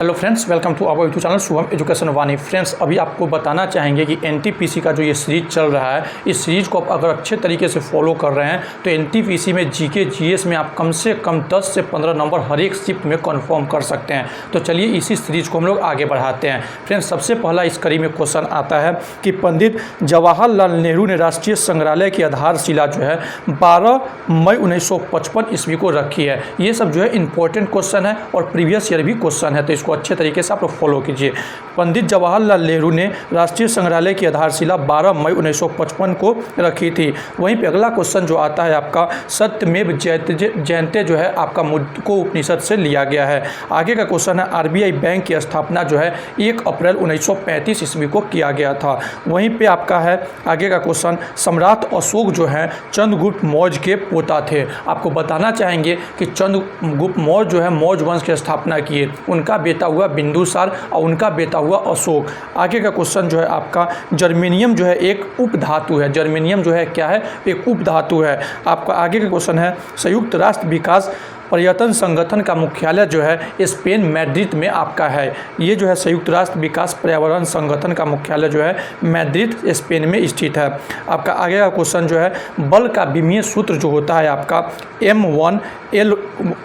Hello friends, welcome to our YouTube channel Shubham education Vani. Friends, अभी आपको बताना चाहेंगे कि एनटीपीसी का जो ये सीरीज चल रहा है, इस सीरीज को आप अगर अच्छे तरीके से फॉलो कर रहे हैं तो एनटीपीसी में जीके जीएस में आप कम से कम 10 से 15 नंबर हर एक शिफ्ट में कंफर्म कर सकते हैं। तो चलिए इसी सीरीज को हम लोग आगे बढ़ाते हैं। फ्रेंड्स, सबसे पहला इस कड़ी में क्वेश्चन आता है कि पंडित जवाहरलाल नेहरू ने राष्ट्रीय संग्रहालय की आधारशिला जो है 12 मई 1955 ईस्वी को रखी है। ये सब जो है इंपॉर्टेंट क्वेश्चन है और प्रीवियस ईयर भी क्वेश्चन है, तो इसको अच्छे तरीके से आप लोग फॉलो कीजिए। पंडित जवाहरलाल नेहरू ने राष्ट्रीय संग्रहालय की आधारशिला 12 मई 1955 को रखी थी। वहीं पे अगला क्वेश्चन जो आता है आपका, सत्यमेव जयते जो है आपका मुद्दको उपनिषद से लिया गया है। आगे का क्वेश्चन है, आरबीआई बैंक की स्थापना जो है 1 अप्रैल 1935 ईस्वी को किया गया था। वहीं पे आपका है आगे का क्वेश्चन, सम्राट अशोक जो है चंद्रगुप्त मौर्य के पोता थे। आपको बताना चाहेंगे कि चंद्रगुप्त मौर्य जो है मौर्य वंश की स्थापना किए, उनका बेटा हुआ बिंदुसार और उनका बेटा हुआ अशोक। आगे का क्वेश्चन जो है आपका, जर्मेनियम जो है एक उपधातु है। जर्मेनियम जो है क्या है? एक उपधातु है। आपका आगे का क्वेश्चन है, संयुक्त राष्ट्र विकास पर्यटन संगठन का मुख्यालय जो है स्पेन मैड्रिड में आपका है। ये जो है संयुक्त राष्ट्र विकास पर्यावरण संगठन का मुख्यालय जो है मैड्रिड स्पेन में स्थित है। आपका आगे का क्वेश्चन जो है, बल का विमीय सूत्र जो होता है आपका m1 l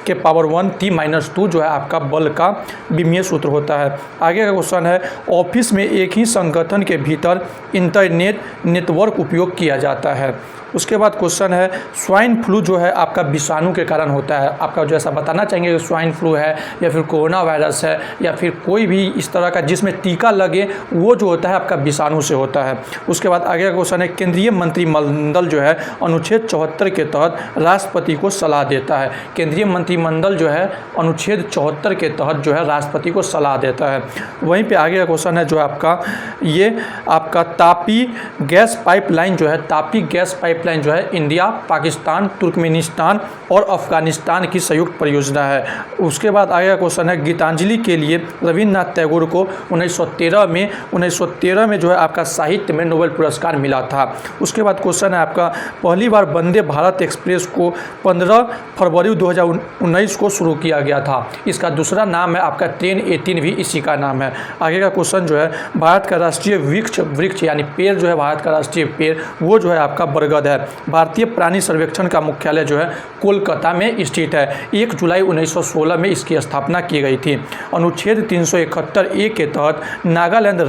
के पावर 1 t-2 जो है आपका बल का विमीय सूत्र होता है। आगे का क्वेश्चन है, ऑफिस में एक ही संगठन के भीतर इंटरनेट नेटवर्क उपयोग किया जाता है। उसके बाद क्वेश्चन है, स्वाइन फ्लू जो है आपका विषाणु के कारण होता है। आपका जो ऐसा बताना चाहेंगे कि स्वाइन फ्लू है या फिर कोरोना वायरस है या फिर कोई भी इस तरह का जिसमें टीका लगे, वो जो होता है आपका विषाणु से होता है। उसके बाद आगे का क्वेश्चन है, केंद्रीय मंत्रिमंडल जो है अनुच्छेद 74 के तहत राष्ट्रपति को सलाह देता है। केंद्रीय मंत्रिमंडल जो है अनुच्छेद 74 के तहत जो है राष्ट्रपति को सलाह देता है। वहीं पे आगे का क्वेश्चन है जो आपका, ये आपका तापी गैस पाइपलाइन जो है, तापी गैस पाइपलाइन जो है इंडिया, पाकिस्तान, तुर्कमेनिस्तान और अफगानिस्तान की संयुक्त परियोजना है। उसके बाद आगे का क्वेश्चन है, गीतांजलि के लिए रविन्द्रनाथ टैगोर को 1913 में जो है आपका साहित्य में नोबेल पुरस्कार मिला था। उसके बाद क्वेश्चन है आपका, पहली बार वंदे भारत एक्सप्रेस को 15 फरवरी 2019 को शुरू किया गया था। इसका दूसरा नाम है आपका ट्रेन 18 भी इसी का नाम है। आगे का क्वेश्चन जो है, भारत का राष्ट्रीय वृक्ष यानी पेड़ जो है, भारत का राष्ट्रीय पेड़ वो जो है आपका बरगद है। भारतीय प्राणी सर्वेक्षण का मुख्यालय जो है कोलकाता में स्थित है। 1 जुलाई 1916 में इसकी स्थापना की गई थी। अनुच्छेद 371 ए के तहत नागालैंड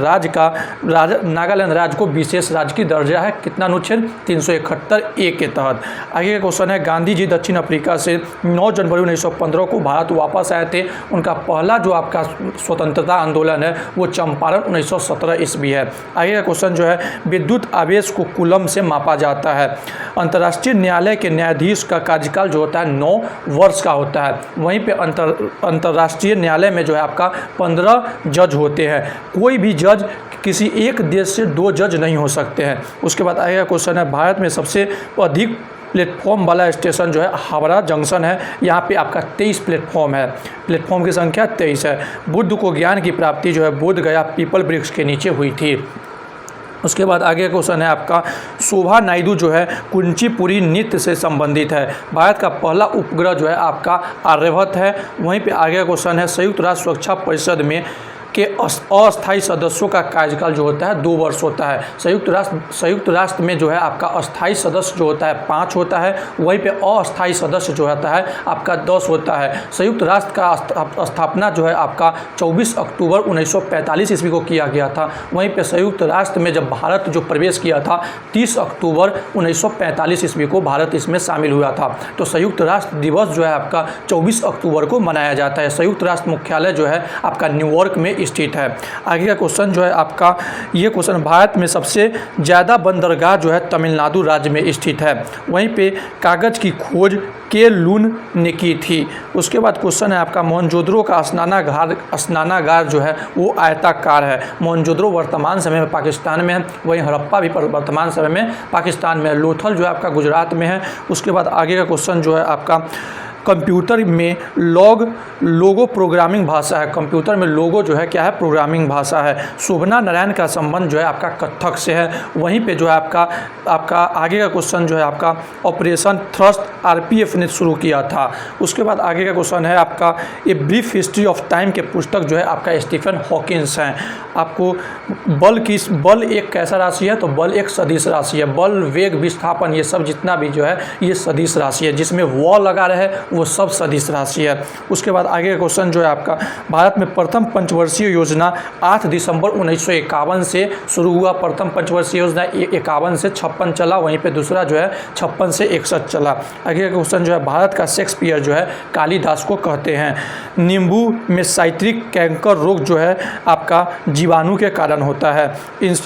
राज्य को विशेष राज्य की दर्जा है। कितना अनुच्छेद? 371 ए के तहत। आगे का क्वेश्चन है, गांधी जी दक्षिण अफ्रीका से 9 जनवरी 1915 को भारत वापस आए थे। उनका पहला जो आपका स्वतंत्रता आंदोलन है वो चंपारण 1917 ईस्वी है। आगे का क्वेश्चन जो है, विद्युत आवेश को कूलम से मापा जाता है। अंतर्राष्ट्रीय न्यायालय के न्यायाधीश का कार्यकाल जो होता है 9 वर्ष का होता है। वहीं पे अंतर्राष्ट्रीय न्यायालय में जो है आपका 15 जज होते हैं। कोई भी जज किसी एक देश से 2 जज नहीं हो सकते हैं। उसके बाद आगे का क्वेश्चन है, भारत में सबसे अधिक प्लेटफॉर्म वाला स्टेशन जो है हावड़ा जंक्शन है। यहाँ पे आपका 23 प्लेटफॉर्म है। प्लेटफॉर्म की संख्या 23 है। बुद्ध को ज्ञान की प्राप्ति जो है बोध गया पीपल वृक्ष के नीचे हुई थी। उसके बाद आगे क्वेश्चन है आपका, शोभा नायडू जो है कुंचीपुरी नृत्य से संबंधित है। भारत का पहला उपग्रह जो है आपका आर्यभट्ट है। वहीं पे आगे क्वेश्चन है, संयुक्त राष्ट्र सुरक्षा परिषद में के अस्थायी सदस्यों का कार्यकाल जो होता है 2 वर्ष होता है। संयुक्त राष्ट्र में जो है आपका अस्थायी सदस्य जो होता है 5 होता है। वहीं पे अस्थायी सदस्य जो होता है आपका 10 होता है। संयुक्त राष्ट्र का स्थापना जो है आपका 24 अक्टूबर 1945 ईस्वी को किया गया था। वहीं पे संयुक्त राष्ट्र में जब भारत जो प्रवेश किया था 30 अक्टूबर 1945 ईस्वी को भारत इसमें शामिल हुआ था। तो संयुक्त राष्ट्र दिवस जो है आपका 24 अक्टूबर को मनाया जाता है। संयुक्त राष्ट्र मुख्यालय जो है आपका न्यूयॉर्क में स्थित है। आगे का क्वेश्चन जो है आपका, ये क्वेश्चन, भारत में सबसे ज़्यादा बंदरगाह जो है तमिलनाडु राज्य में स्थित है। वहीं पे कागज़ की खोज के लून ने की थी। उसके बाद क्वेश्चन है आपका, मोहनजोदड़ो का स्नानागार जो है वो आयताकार है। मोहनजोदड़ो वर्तमान समय में पाकिस्तान में है। वहीं हड़प्पा भी वर्तमान समय में पाकिस्तान में है। लोथल जो है आपका गुजरात में है। उसके बाद आगे का क्वेश्चन जो है आपका, कंप्यूटर में लोगो प्रोग्रामिंग भाषा है। कंप्यूटर में लोगो जो है क्या है, प्रोग्रामिंग भाषा है। शोभना नारायण का संबंध जो है आपका कथक से है। वहीं पे जो है आपका आगे का क्वेश्चन जो है आपका ऑपरेशन थ्रस्ट आरपीएफ ने शुरू किया था। उसके बाद आगे का क्वेश्चन है आपका a brief history of time के पुस्तक जो है आपका स्टीफन हॉकिंस हैं। आपको बल एक कैसा राशि है, तो बल एक सदिश राशि है। बल, वेग, विस्थापन ये सब जितना भी जो है ये सदिश राशि है। जिसमें व लगा रहे वो सब सदिश राशि है। उसके बाद आगे का क्वेश्चन जो है आपका भारत में प्रथम पंचवर्षीय योजना 8 दिसंबर 1951 से शुरू हुआ। प्रथम पंचवर्षीय योजना 51 से 56 चला, वहीं पे दूसरा जो है 56 से 61 चला। आगे का क्वेश्चन जो है भारत का शेक्सपियर जो है कालिदास को कहते हैं। नींबू में साइट्रिक कैंकर रोग जो है आपका जीवाणु के कारण होता है।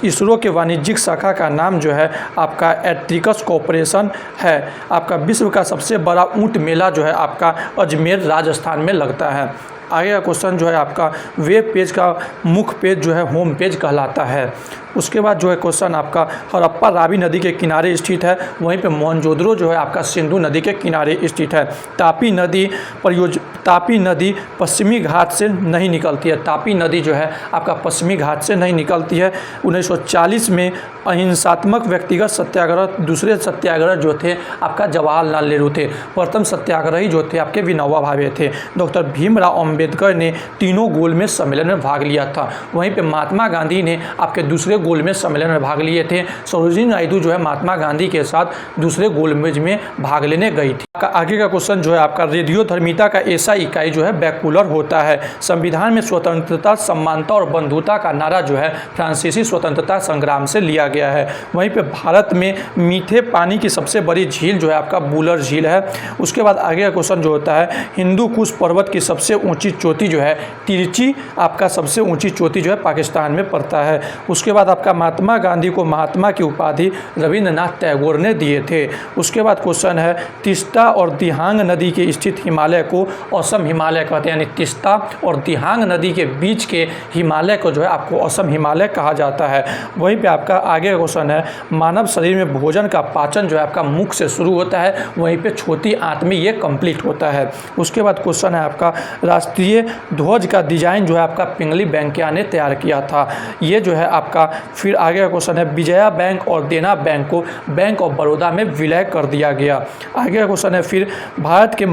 इसरो के वाणिज्यिक शाखा का नाम जो है आपका एट्रिकस कॉर्पोरेशन है। आपका विश्व का सबसे बड़ा ऊंट मेला जो है आपका अजमेर राजस्थान में लगता है। आगे का क्वेश्चन जो है आपका वेब पेज का मुख्य पेज जो है होम पेज कहलाता है। उसके बाद जो है क्वेश्चन आपका हड़प्पा रावी नदी के किनारे स्थित है। वहीं पे मोहनजोदड़ो जो है आपका सिंधु नदी के किनारे स्थित है। तापी नदी पश्चिमी घाट से नहीं निकलती है। तापी नदी जो है आपका पश्चिमी घाट से नहीं निकलती है। 1940 में अहिंसात्मक व्यक्तिगत सत्याग्रह, दूसरे सत्याग्रह जो थे आपका जवाहरलाल नेहरू थे। प्रथम सत्याग्रही जो थे आपके विनोबा भावे थे। डॉक्टर भीमराव अंबेडकर ने तीनों गोलमेज सम्मेलन में भाग लिया था। वहीं पे महात्मा गांधी ने आपके दूसरे गोलमेज सम्मेलन में भाग लिए थे। सरोजिनी नायडू जो है महात्मा गांधी के साथ दूसरे गोलमेज में भाग लेने गई थी। आगे का क्वेश्चन जो है आपका रेडियोधर्मिता का ऐसा इकाई जो है बैकुलर होता है। संविधान में स्वतंत्रता, समानता और बंधुता का नारा जो है फ्रांसीसी स्वतंत्रता संग्राम से लिया गया है। वहीं पे भारत में मीठे पानी की सबसे बड़ी झील जो है आपका बुलर झील है। उसके बाद आगे का क्वेश्चन जो होता है हिंदू कुश पर्वत की सबसे ऊंची चोटी जो है तिरची, आपका सबसे ऊंची चोटी जो है पाकिस्तान में पड़ता है। उसके बाद आपका महात्मा गांधी को महात्मा की उपाधि रविंद्रनाथ टैगोर ने दिए थे। उसके बाद क्वेश्चन है तिस्ता और दिहांग नदी के स्थित हिमालय को असम हिमालय कहते हैं। यानी तिस्ता और दिहांग नदी के बीच के हिमालय को जो है आपको असम हिमालय कहा जाता है। वहीं पे आपका आगे का क्वेश्चन है मानव शरीर में भोजन का पाचन जो है आपका मुख से शुरू होता है, वहीं पे छोटी आंत में ये कंप्लीट होता है। उसके बाद क्वेश्चन है आपका राष्ट्रीय ध्वज का डिजाइन जो है आपका पिंगली वेंकैया ने तैयार किया था। ये जो है आपका फिर आगे का क्वेश्चन है विजया बैंक और देना बैंक को बैंक ऑफ बड़ौदा में विलय कर दिया गया। आगे का क्वेश्चन है फिर भारत के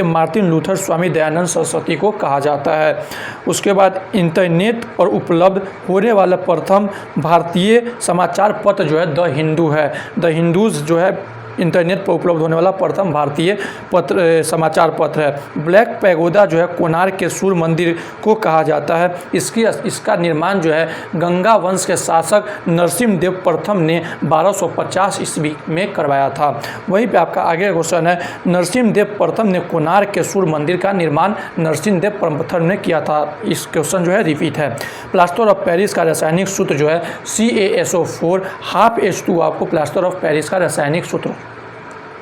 मार्टिन लूथर स्वामी दयानंद सरस्वती को कहा जाता है। उसके बाद इंटरनेट पर उपलब्ध होने वाला प्रथम भारतीय समाचार पत्र जो है द हिंदू है। द हिंदूज जो है इंटरनेट पर उपलब्ध होने वाला प्रथम भारतीय समाचार पत्र है। ब्लैक पैगोडा जो है कोणार्क के सूर्य मंदिर को कहा जाता है। इसका निर्माण जो है गंगा वंश के शासक नरसिम्हदेव प्रथम ने 1250 ईस्वी में करवाया था। वहीं पे आपका आगे क्वेश्चन है नरसिम्हदेव प्रथम ने कोणार्क के सूर्य मंदिर का निर्माण नरसिम्हदेव प्रथम ने किया था। इस क्वेश्चन जो है रिपीट है। प्लास्टर ऑफ पेरिस का रासायनिक सूत्र जो है CaSO4 ½ आपको प्लास्टर ऑफ पेरिस का रासायनिक सूत्र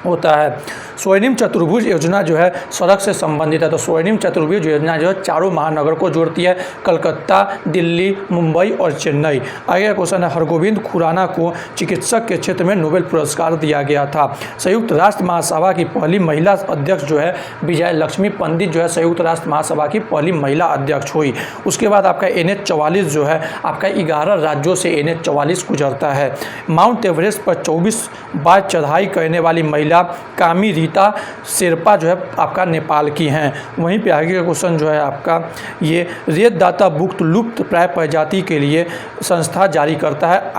होता है। स्वर्णिम चतुर्भुज योजना जो है सड़क से संबंधित है। तो स्वर्णिम चतुर्भुज योजना जो है चारों महानगर को जोड़ती है, कलकत्ता, दिल्ली, मुंबई और चेन्नई। आगे का क्वेश्चन है हरगोविंद खुराना को चिकित्सक के क्षेत्र में नोबेल पुरस्कार दिया गया था। संयुक्त राष्ट्र महासभा की पहली महिला अध्यक्ष जो है विजय लक्ष्मी पंडित जो है संयुक्त राष्ट्र महासभा की पहली महिला अध्यक्ष हुई। उसके बाद आपका NH-44 जो है आपका 11 राज्यों से NH-44 गुजरता है। माउंट एवरेस्ट पर 24 बार चढ़ाई करने वाली महिला कामी रीता शेरपा जो है आपका नेपाल की हैं। वहीं पे आगे का क्वेश्चन जो है आपका ये रेतदाता बुक लुप्त प्राय प्रजाति के लिए संस्था जारी करता है।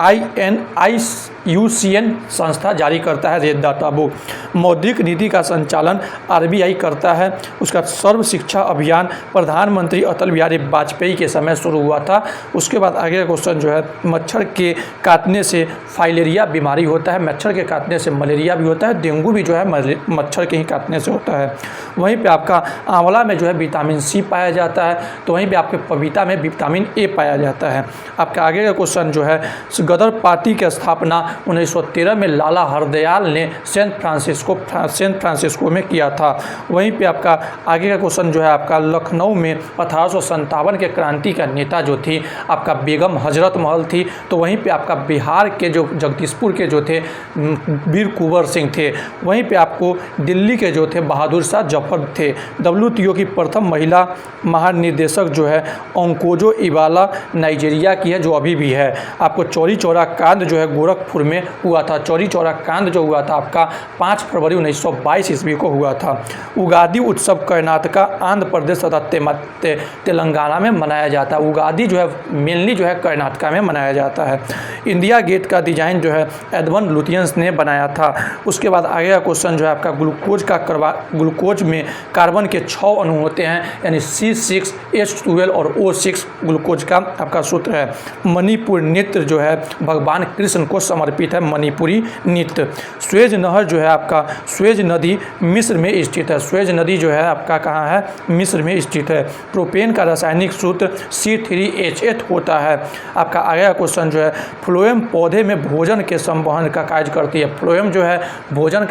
IUCN संस्था जारी करता है रेतदाता बुक। मौद्रिक नीति का संचालन RBI करता है। उसका सर्व शिक्षा अभियान प्रधानमंत्री अटल बिहारी वाजपेयी के समय शुरू हुआ था। उसके बाद आगे का क्वेश्चन जो है मच्छर के काटने से फाइलेरिया बीमारी होता है। मच्छर के काटने से मलेरिया भी होता है, डेंगू भी जो है मच्छर के ही काटने से होता है। वहीं पे आपका आंवला में जो है विटामिन C पाया जाता है। तो वहीं पे आपके पपीता में विटामिन A पाया जाता है। आपका आगे का क्वेश्चन जो है गदर पार्टी की स्थापना 1913 में लाला हरदयाल ने सेंट फ्रांसिस्को में किया था। वहीं पे आपका आगे का क्वेश्चन जो है आपका लखनऊ में 1857 के क्रांति का नेता जो थी आपका बेगम हजरत महल थी। तो वहीं पे आपका बिहार के जो जगदीशपुर के जो थे वीर कुंवर सिंह थे। वहीं पे आपको दिल्ली के जो थे बहादुर शाह जफर थे। WTO की प्रथम महिला महानिदेशक जो है ओंकोजो इबाला नाइजीरिया की है, जो अभी भी है। आपको चौरी चौरा कांड जो है गोरखपुर में हुआ था। चौरी चौरा कांड जो हुआ था आपका 5 फरवरी 1922 ईस्वी को हुआ था। उगादी उत्सव कर्नाटका, आंध्र प्रदेश तथा तेलंगाना में मनाया जाता है। उगादी जो है मेनली जो है कर्नाटका में मनाया जाता है। इंडिया गेट का डिजाइन जो है एडवन लुटियंस ने बनाया था। उसके बाद आगे का क्वेश्चन जो है आपका ग्लूकोज में कार्बन के 6 अणु होते हैं, यानी C6H12 और O6 ग्लूकोज का आपका सूत्र है। मणिपुर नृत्य जो है भगवान कृष्ण को समर्पित है, मणिपुरी नृत्य। स्वेज नहर जो है आपका, स्वेज नदी मिस्र में स्थित है। स्वेज नदी जो है आपका कहाँ है, मिस्र में स्थित है। प्रोपेन का रासायनिक सूत्र C3H8 होता है। आपका आगे का क्वेश्चन जो है फ्लोएम पौधे में भोजन के संवहन का कार्य करती है। फ्लोएम जो है भोजन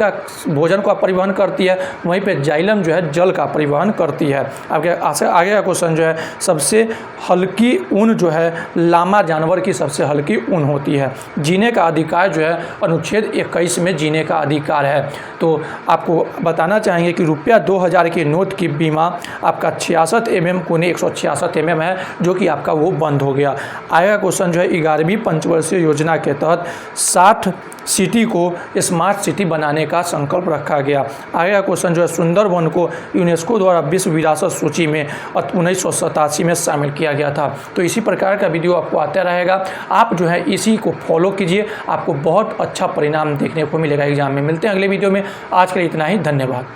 का परिवहन करती है, वहीं पे जाइलम जो है जल का परिवहन करती है। आपके आगे का क्वेश्चन जो है सबसे हल्की ऊन जो है लामा जानवर की सबसे हल्की ऊन होती है। जीने का अधिकार जो है अनुच्छेद 21 में जीने का अधिकार है। तो आपको बताना चाहेंगे कि रुपया 2000 के नोट की बीमा आपका 66 mm कोने 166 mm है, जो कि आपका वो बंद हो गया। आगे का क्वेश्चन जो है 11वीं पंचवर्षीय योजना के तहत 60 सिटी को स्मार्ट सिटी बनाने का संकल्प रखा गया। आगे का क्वेश्चन जो है सुंदरवन को यूनेस्को द्वारा विश्व विरासत सूची में 1987 में शामिल किया गया था। तो इसी प्रकार का वीडियो आपको आता रहेगा, आप जो है इसी को फॉलो कीजिए, आपको बहुत अच्छा परिणाम देखने को मिलेगा एग्जाम में। मिलते हैं अगले वीडियो में, आज के लिए इतना ही, धन्यवाद।